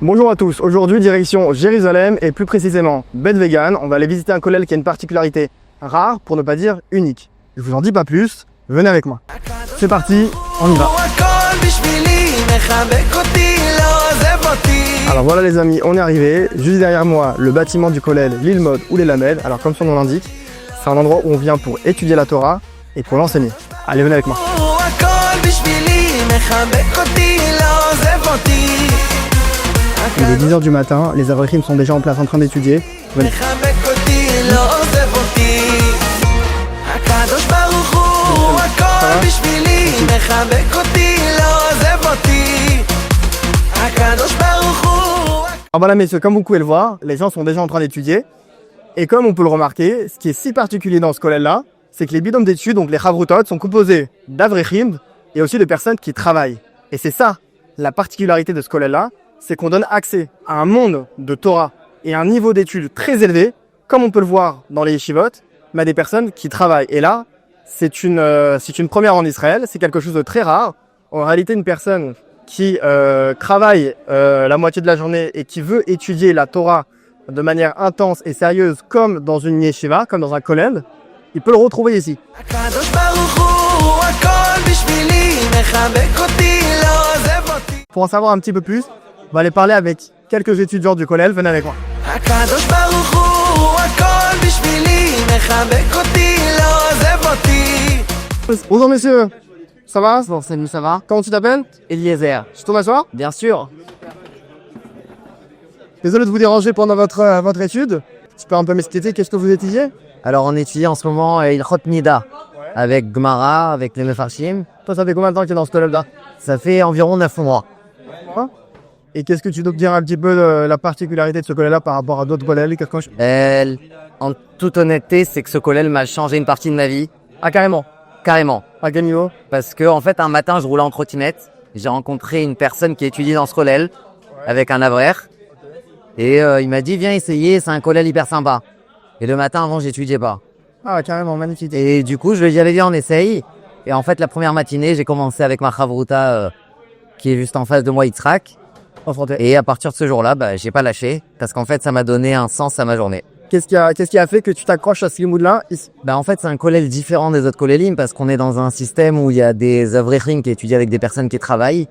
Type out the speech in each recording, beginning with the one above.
Bonjour à tous, aujourd'hui direction Jérusalem et plus précisément Bet Vegan. On va aller visiter un kollel qui a une particularité rare, pour ne pas dire unique. Je vous en dis pas plus, venez avec moi. C'est parti, on y va. Alors voilà les amis, on est arrivé. Juste derrière moi, le bâtiment du kollel Lilmod ou les Lamelles. Alors comme son nom l'indique, c'est un endroit où on vient pour étudier la Torah et pour l'enseigner. Allez, venez avec moi. Il est 10h du matin, les Avrechim sont déjà en place en train d'étudier. Venez. Alors voilà messieurs, comme vous pouvez le voir, les gens sont déjà en train d'étudier. Et comme on peut le remarquer, ce qui est si particulier dans ce kollel-là, c'est que les binômes d'études, donc les chavrutot, sont composés d'Avrechim et aussi de personnes qui travaillent. Et c'est ça, la particularité de ce kollel-là, c'est qu'on donne accès à un monde de Torah et un niveau d'études très élevé, comme on peut le voir dans les yeshivot, mais à des personnes qui travaillent. Et là, c'est une première en Israël, c'est quelque chose de très rare. En réalité, une personne qui travaille la moitié de la journée et qui veut étudier la Torah de manière intense et sérieuse, comme dans une yeshiva, comme dans un kollel, il peut le retrouver ici. Pour en savoir un petit peu plus, on va aller parler avec quelques étudiants du kollel. Venez avec moi. Bonjour messieurs, ça va? Bon, salut, ça va? Comment tu t'appelles? Eliezer. Je peux m'asseoir? Bien sûr. Désolé de vous déranger pendant votre étude. Tu peux un peu m'expliquer qu'est-ce que vous étudiez? Alors, on étudie en ce moment Ilchot Nida avec Gemara, avec les Mefarshim. Toi, ça fait combien de temps que tu es dans ce kollel-là? Ça fait environ 9 mois. Et qu'est-ce que tu dois me dire un petit peu de la particularité de ce kollel-là par rapport à d'autres kollels? En toute honnêteté, c'est que ce kollel m'a changé une partie de ma vie. Ah, carrément? Carrément. À quel niveau? Parce que, en fait, un matin, je roulais en trottinette. J'ai rencontré une personne qui étudie dans ce kollel avec un avrer. Et il m'a dit, viens essayer, c'est un kollel hyper sympa. Et le matin, avant, j'étudiais pas. Ah, carrément, magnifique. Et du coup, je lui ai dit, allez, viens, on essaye. Et en fait, la première matinée, j'ai commencé avec ma chavruta qui est juste en face de moi, Yitzhak. Et à partir de ce jour-là, j'ai pas lâché. Parce qu'en fait, ça m'a donné un sens à ma journée. Qu'est-ce qui a fait que tu t'accroches à ce limoud-là? En fait, c'est un kollel différent des autres kollelim parce qu'on est dans un système où il y a des avrechim qui étudient avec des personnes qui travaillent.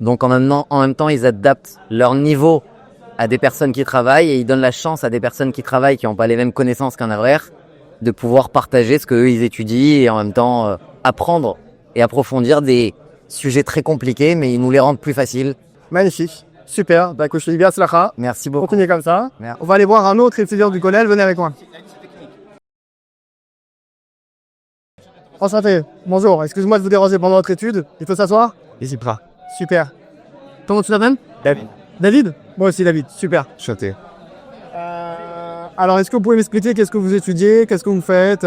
Donc, en même temps, ils adaptent leur niveau à des personnes qui travaillent et ils donnent la chance à des personnes qui travaillent qui n'ont pas les mêmes connaissances qu'un avrer de pouvoir partager ce qu'eux ils étudient et en même temps apprendre et approfondir des sujets très compliqués, mais ils nous les rendent plus faciles. Magnifique, super. Bah, je te dis bien slacha. Merci beaucoup. Continuez comme ça. Merci. On va aller voir un autre étudiant du kollel. Venez avec moi. Enchanté. Bonjour. Excuse-moi de vous déranger pendant votre étude. Il faut s'asseoir? Ici pas. Super. Comment tu t'appelles? David. David? Moi aussi David. Super. Chanté. Alors, est-ce que vous pouvez m'expliquer qu'est-ce que vous étudiez? Qu'est-ce que vous faites?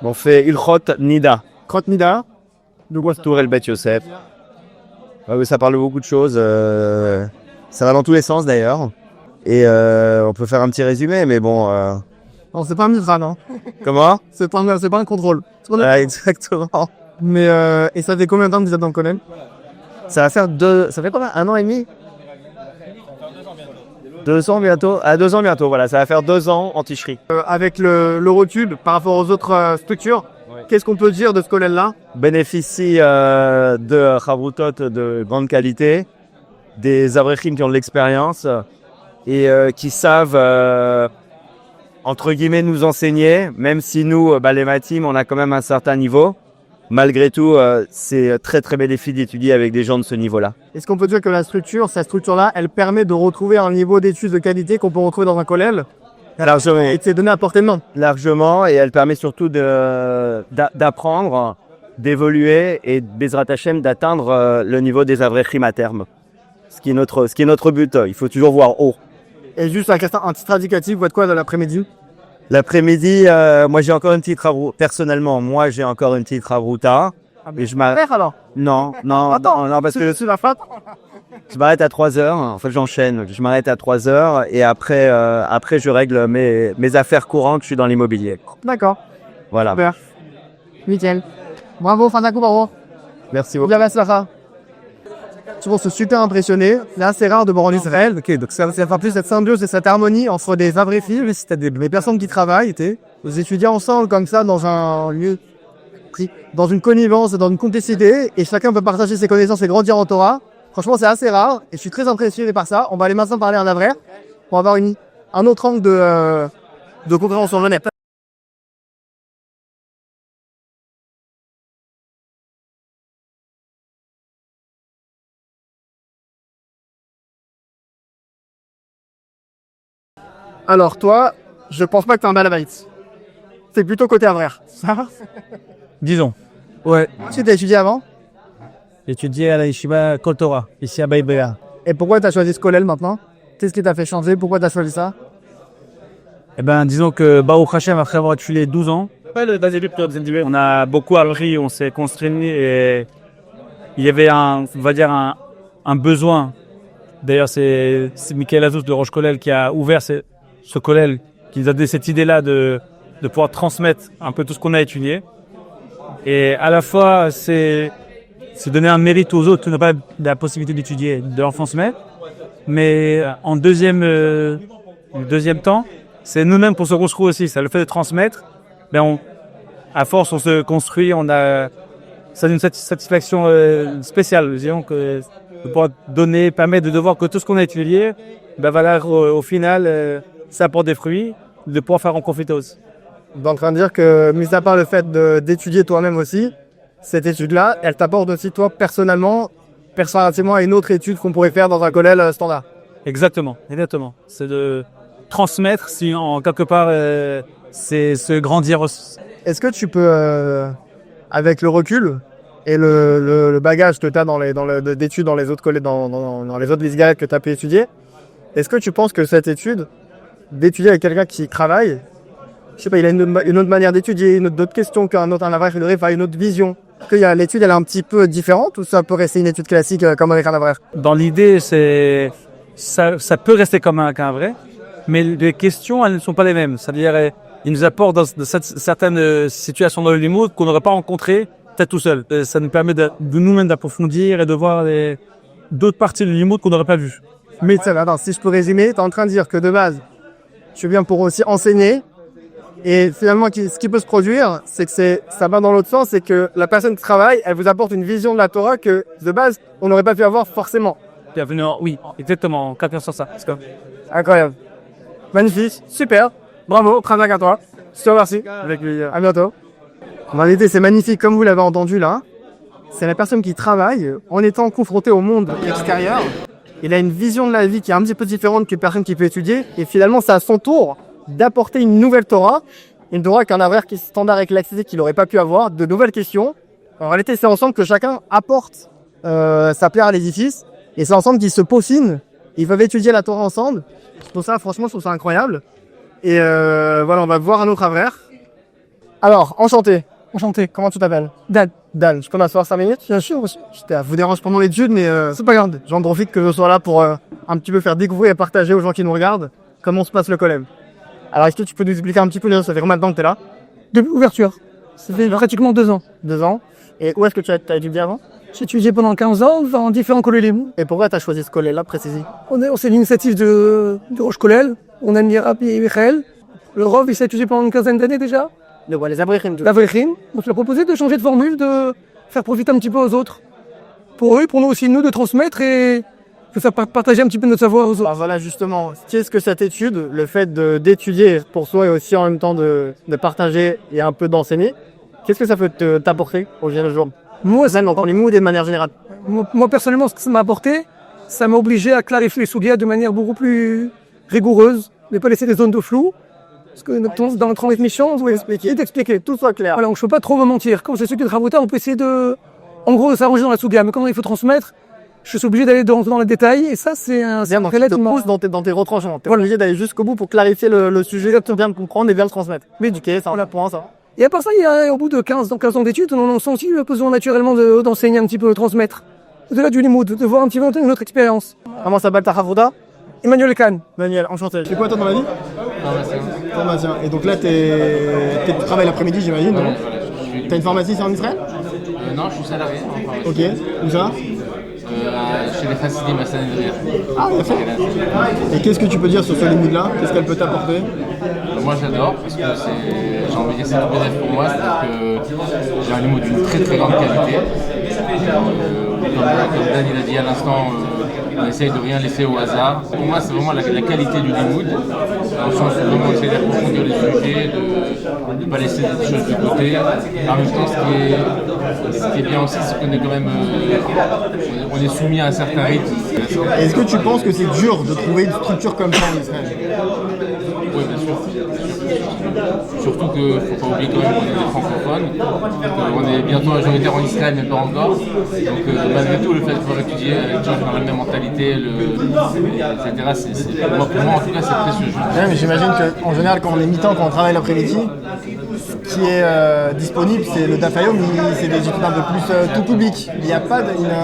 On fait Ilchot Nida. Krot Nida. De quoi Tour El Bet Yosef. Ça parle beaucoup de choses. Ça va dans tous les sens d'ailleurs. Et on peut faire un petit résumé, mais bon. Non, c'est pas un mitra, non? Comment? C'est pas un contrôle. Exactement. Mais, et ça fait combien de temps que vous êtes dans le kollel? Ça fait combien? 1 an et demi? 2 ans bientôt. 2 ans bientôt, voilà. Ça va faire 2 ans en Ticherie. Avec l'Eurotube par rapport aux autres structures, qu'est-ce qu'on peut dire de ce kollel-là? Bénéficie de chavrutot de grande qualité, des avrechim qui ont de l'expérience et qui savent, entre guillemets, nous enseigner, même si nous, les matim, on a quand même un certain niveau. Malgré tout, c'est très très bénéfique d'étudier avec des gens de ce niveau-là. Est-ce qu'on peut dire que cette structure-là, elle permet de retrouver un niveau d'études de qualité qu'on peut retrouver dans un kollel? Largement. Et de se donner à portée de main? Largement, et elle permet surtout d'apprendre, d'évoluer et Bezrat Hashem d'atteindre le niveau des avrechim à terme. Ce qui est notre but. Il faut toujours voir haut. Et juste un titre indicatif, vous faites quoi dans l'après-midi? L'après-midi, moi j'ai encore une petite ravruta. Personnellement, moi j'ai encore une petite ravruta. Mais je m'arrête alors? Non, parce que c'est la fin. je m'arrête à 3h. En fait, j'enchaîne. Je m'arrête à 3h et après je règle mes affaires courantes. Je suis dans l'immobilier. D'accord. Voilà. Super. Nickel. Bravo, Fanakou, bravo. Merci beaucoup. Bien, Slacha. souvent sont super impressionnés. C'est assez rare de voir en Israël. Ok, donc ça fait plus cette symbiose et cette harmonie entre des avrifim, c'est-à-dire des personnes qui travaillent, vous étudiez ensemble comme ça dans un lieu, dans une connivence, dans une complicité, et chacun peut partager ses connaissances et grandir en Torah. Franchement, c'est assez rare et je suis très impressionné par ça. On va aller maintenant parler en avraire pour avoir un autre angle de compréhension. Alors toi, je pense pas que t'es un balabait. C'est plutôt côté avraire. Ça? Disons. Ouais. Tu t'as étudié avant? J'ai étudié à la Yeshiva Kol Torah, ici à Baïbéa. Et pourquoi t'as choisi ce collège maintenant? Qu'est-ce qui t'a fait changer? Pourquoi t'as choisi ça? Eh ben, disons que Baruch Hashem, après avoir étudié 12 ans, on a beaucoup appris, on s'est construit et il y avait on va dire un besoin. D'ailleurs, c'est Michael Azouz de Roche Kollel qui a ouvert ce Kollel, qui nous a donné cette idée-là de pouvoir transmettre un peu tout ce qu'on a étudié. Et à la fois, c'est donner un mérite aux autres qui n'ont pas la possibilité d'étudier, de leur transmettre. Mais en deuxième temps, c'est nous-mêmes pour se construire aussi. C'est le fait de transmettre. À force, on se construit, ça a une satisfaction spéciale. Disons que de pouvoir donner, permettre de voir que tout ce qu'on a étudié, au final, ça apporte des fruits, de pouvoir faire en profiter aussi. Tu es en train de dire que, mis à part le fait d'étudier toi-même aussi, cette étude-là, elle t'apporte aussi toi personnellement à une autre étude qu'on pourrait faire dans un collège standard. Exactement. C'est de transmettre, si en quelque part, c'est se grandir aussi. Est-ce que tu peux, avec le recul et le bagage que tu as d'études dans les autres collèges, dans les autres Visgaret que tu as pu étudier, est-ce que tu penses que cette étude, d'étudier avec quelqu'un qui travaille, je sais pas, il a une autre manière d'étudier, d'autres questions qu'un autre, une autre vision, que l'étude elle est un petit peu différente ou ça peut rester une étude classique comme avec un avraire? Dans l'idée, ça peut rester comme un vrai, mais les questions, elles ne sont pas les mêmes. C'est-à-dire, ils nous apportent dans certaines situations dans le limoud qu'on n'aurait pas rencontrées peut-être tout seul. Ça nous permet de nous-mêmes d'approfondir et de voir d'autres parties du limoud qu'on n'aurait pas vues. Mais attends, si je peux résumer, tu es en train de dire que de base, tu viens pour aussi enseigner. Et finalement, ce qui peut se produire, c'est que ça va dans l'autre sens, c'est que la personne qui travaille, elle vous apporte une vision de la Torah que, de base, on n'aurait pas pu avoir forcément. Bienvenue, oui, exactement, on capte sur ça. Incroyable. Magnifique, super, bravo, très bien à toi. Je te remercie. Avec plaisir. À bientôt. En réalité, c'est magnifique, comme vous l'avez entendu là. C'est la personne qui travaille en étant confrontée au monde extérieur. Il a une vision de la vie qui est un petit peu différente qu'une personne qui peut étudier. Et finalement, c'est à son tour d'apporter une nouvelle Torah, une Torah qu'un avraire qui est standard et classique qu'il n'aurait pas pu avoir, de nouvelles questions. En réalité, c'est ensemble que chacun apporte sa pierre à l'édifice, et c'est ensemble qu'ils se peaufinent, ils peuvent étudier la Torah ensemble. Pour ça, franchement, je trouve ça incroyable. Et voilà, on va voir un autre avraire. Alors, enchanté. Enchanté. Comment tu t'appelles? Dan. Dan, je peux m'asseoir 5 minutes? Bien sûr, aussi. Je vous dérange pendant l'étude, mais c'est pas grave. J'en profite que je sois là pour un petit peu faire découvrir et partager aux gens qui nous regardent comment se passe le collège. Alors, est-ce que tu peux nous expliquer un petit peu, ça fait combien de temps que tu es là? Depuis l'ouverture. Ça fait pratiquement 2 ans. 2 ans. Et où est-ce que tu as étudié avant? J'ai étudié pendant 15 ans dans différents collèges. Et pourquoi tu as choisi ce collège-là, précisé? C'est l'initiative de Roche Kollel. On a mis Rabbi et Michael. Le Rov, il s'est étudié pendant une quinzaine d'années déjà. Les Avrechim. L'Avrechim. Donc, il a proposé de changer de formule, de faire profiter un petit peu aux autres. Pour eux, pour nous aussi, nous, de transmettre et de faire partager un petit peu notre savoir aux autres. Alors voilà, justement, qu'est-ce que cette étude, le fait d'étudier pour soi et aussi en même temps de partager et un peu d'enseigner, qu'est-ce que ça peut t'apporter au jour? Moi, dans les moods et de manière générale. Moi, personnellement, ce que ça m'a apporté, ça m'a obligé à clarifier les soughias de manière beaucoup plus rigoureuse, ne pas laisser des zones de flou. Parce que dans notre mission, on doit expliquer, tout soit clair. Voilà, donc je peux pas trop me mentir. Quand c'est celui de Ravota, on peut essayer en gros, de s'arranger dans la souga. Mais quand il faut transmettre, je suis obligé d'aller dans les détails. Et ça, c'est un très te pousse dans tes retranchements. T'es obligé d'aller jusqu'au bout pour clarifier le sujet, bien le comprendre et bien le transmettre. Mais éduquer, ça, on apprend ça. Et à part ça, au bout de 15 ans d'études, on sent aussi le besoin naturellement d'enseigner un petit peu, de transmettre. Au-delà du limoud, de voir un petit peu notre expérience. Comment s'appelle ta Ravota? Emmanuel Kahn. Emmanuel, enchanté. Tu fais quoi toi dans la vie? Pharmacien. Et donc là, tu travailles l'après-midi, j'imagine, non? T'as une pharmacie, c'est en Israël? Non, je suis salarié en pharmacie. Ok, où ça? chez les Hasidim à Sanhedrin. Ah, et qu'est-ce que tu peux dire sur ce limoud-là? Qu'est-ce qu'elle peut t'apporter? Moi j'adore parce que j'ai envie de dire c'est tout bénéfique pour moi, c'est-à-dire que j'ai un limoud d'une très très grande qualité. Comme Dan il a dit à l'instant, on essaye de rien laisser au hasard. Pour moi c'est vraiment la qualité du limoud, dans le sens où vraiment on essaie d'approfondir les sujets, de ne pas laisser des choses de côté. En même temps ce qui est bien aussi c'est qu'on est quand même on est soumis à un certain rythme. Est-ce que tu penses que c'est dur de trouver une structure comme ça en Israël? Oui, bien sûr. Surtout qu'il ne faut pas oublier quand même qu'on est des francophones, on est bientôt majoritaire en Israël, mais pas encore. Donc malgré tout, le fait de pouvoir étudier avec des gens qui ont la même mentalité, etc., pour moi en tout cas, c'est précieux. Ouais, mais j'imagine qu'en général, quand on est mi-temps, quand on travaille l'après-midi, ce qui est disponible, c'est le Daf Yomi, c'est des études un peu plus tout public. Il n'y a pas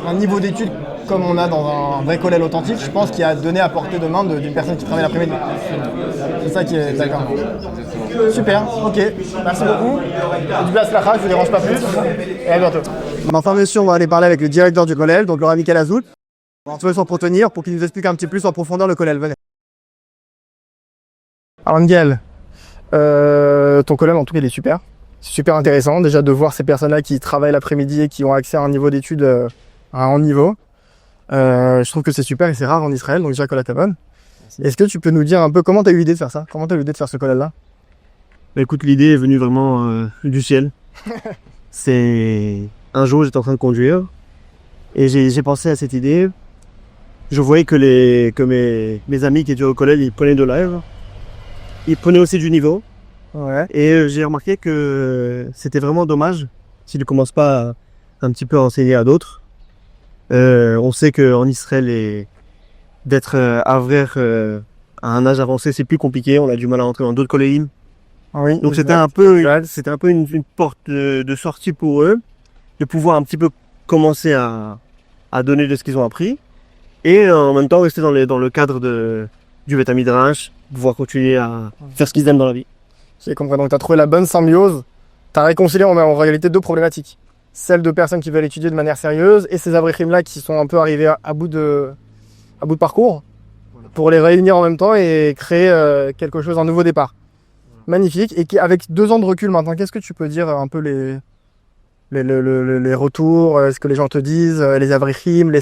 un niveau d'études comme on a dans un vrai collège authentique, je pense qu'il y a donné à portée de main d'une personne qui travaille l'après-midi. C'est ça qui est d'accord. Super, ok. Merci beaucoup. Du place la je ne vous dérange pas plus. Et à bientôt. Enfin, monsieur, on va aller parler avec le directeur du collège, donc le Rav Michael Azout. On va retrouver son protenir pour qu'il nous explique un petit peu plus en profondeur le collège. Venez. Alors, Miguel, ton collège, en tout cas, il est super. C'est super intéressant déjà de voir ces personnes-là qui travaillent l'après-midi et qui ont accès à un niveau d'études à un haut niveau. Je trouve que c'est super et c'est rare en Israël, donc déjà Kolat Avon. Est-ce que tu peux nous dire un peu comment tu as eu l'idée de faire ça? Comment tu as eu l'idée de faire ce collège-là? Bah écoute, l'idée est venue vraiment du ciel. C'est un jour j'étais en train de conduire et j'ai pensé à cette idée. Je voyais que mes amis qui étaient au collège, ils prenaient de l'âge. Ils prenaient aussi du niveau. Ouais. Et j'ai remarqué que c'était vraiment dommage s'ils ne commencent pas un petit peu à enseigner à d'autres. On sait qu'en Israël, d'être avraire à un âge avancé, c'est plus compliqué. On a du mal à entrer dans d'autres collèges. Oui, donc c'était un peu une porte de sortie pour eux, de pouvoir un petit peu commencer à donner de ce qu'ils ont appris. Et en même temps rester dans le cadre du Beth Midrash, pouvoir continuer à faire ce qu'ils aiment dans la vie. J'ai compris, donc tu as trouvé la bonne symbiose. Tu as réconcilié en réalité deux problématiques. Celle de personnes qui veulent étudier de manière sérieuse et ces abrichim-là qui sont un peu arrivés à bout de parcours pour les réunir en même temps et créer quelque chose, un nouveau départ. Magnifique. Et avec 2 ans de recul maintenant, qu'est-ce que tu peux dire un peu les retours, ce que les gens te disent, les abrichim, la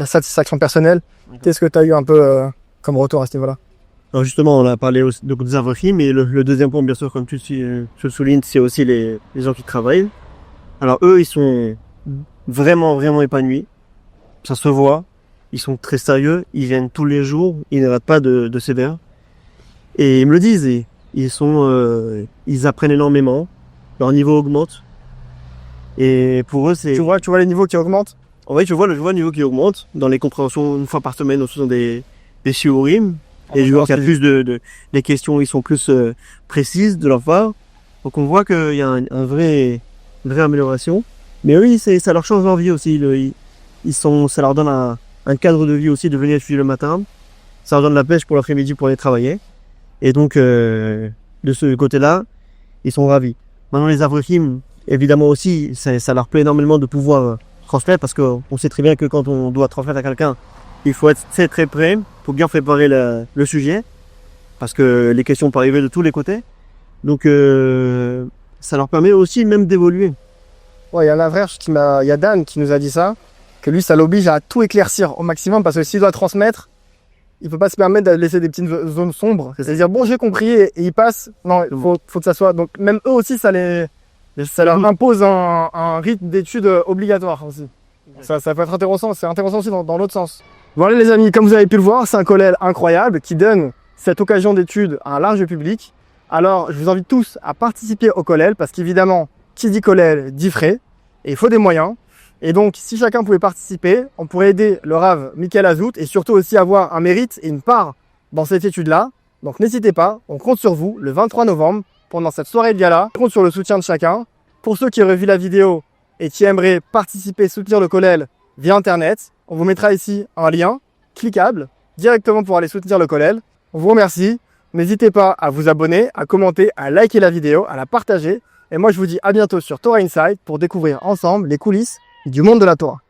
satisfaction personnelle? Qu'est-ce que tu as eu un peu comme retour à ce niveau-là? Alors justement, on a parlé aussi des abrichim, mais le deuxième point, bien sûr, comme tu le soulignes, c'est aussi les gens qui travaillent. Alors eux, ils sont vraiment, vraiment épanouis. Ça se voit. Ils sont très sérieux. Ils viennent tous les jours. Ils ne ratent pas de sévère. Et ils me le disent. Ils apprennent énormément. Leur niveau augmente. Et pour eux, c'est... Tu vois les niveaux qui augmentent? En vrai, je vois le niveau qui augmente. Dans les compréhensions, une fois par semaine, on se fait des shiurim. Et je vois qu'il y a plus les questions, ils sont plus précises de leur part. Donc on voit qu'il y a une vraie amélioration. Mais eux, ça leur change leur vie aussi. Ça leur donne un cadre de vie aussi de venir étudier le matin. Ça leur donne la pêche pour l'après-midi pour aller travailler. Et donc, de ce côté-là, ils sont ravis. Maintenant, les avrechim, évidemment aussi, ça leur plaît énormément de pouvoir transmettre parce qu'on sait très bien que quand on doit transmettre à quelqu'un, il faut être très très prêt pour bien préparer le sujet parce que les questions peuvent arriver de tous les côtés. Donc, ça leur permet aussi même d'évoluer. Ouais, il y a un frère il y a Dan qui nous a dit ça, que lui, ça l'oblige à tout éclaircir au maximum parce que s'il doit transmettre, il peut pas se permettre de laisser des petites zones sombres. C'est-à-dire, bon, j'ai compris et il passe. Non, il faut que ça soit. Donc, même eux aussi, ça leur impose un rythme d'études obligatoire aussi. Ça peut être intéressant. C'est intéressant aussi dans l'autre sens. Voilà, les amis, comme vous avez pu le voir, c'est un collège incroyable qui donne cette occasion d'études à un large public. Alors, je vous invite tous à participer au collège parce qu'évidemment, qui dit collège dit frais et il faut des moyens. Et donc, si chacun pouvait participer, on pourrait aider le Rav Michael Azout et surtout aussi avoir un mérite et une part dans cette étude-là. Donc, n'hésitez pas, on compte sur vous le 23 novembre pendant cette soirée de gala. On compte sur le soutien de chacun. Pour ceux qui auraient vu la vidéo et qui aimeraient participer, soutenir le collège via Internet, on vous mettra ici un lien cliquable directement pour aller soutenir le collège. On vous remercie. N'hésitez pas à vous abonner, à commenter, à liker la vidéo, à la partager. Et moi, je vous dis à bientôt sur Torah Inside pour découvrir ensemble les coulisses du monde de la Torah.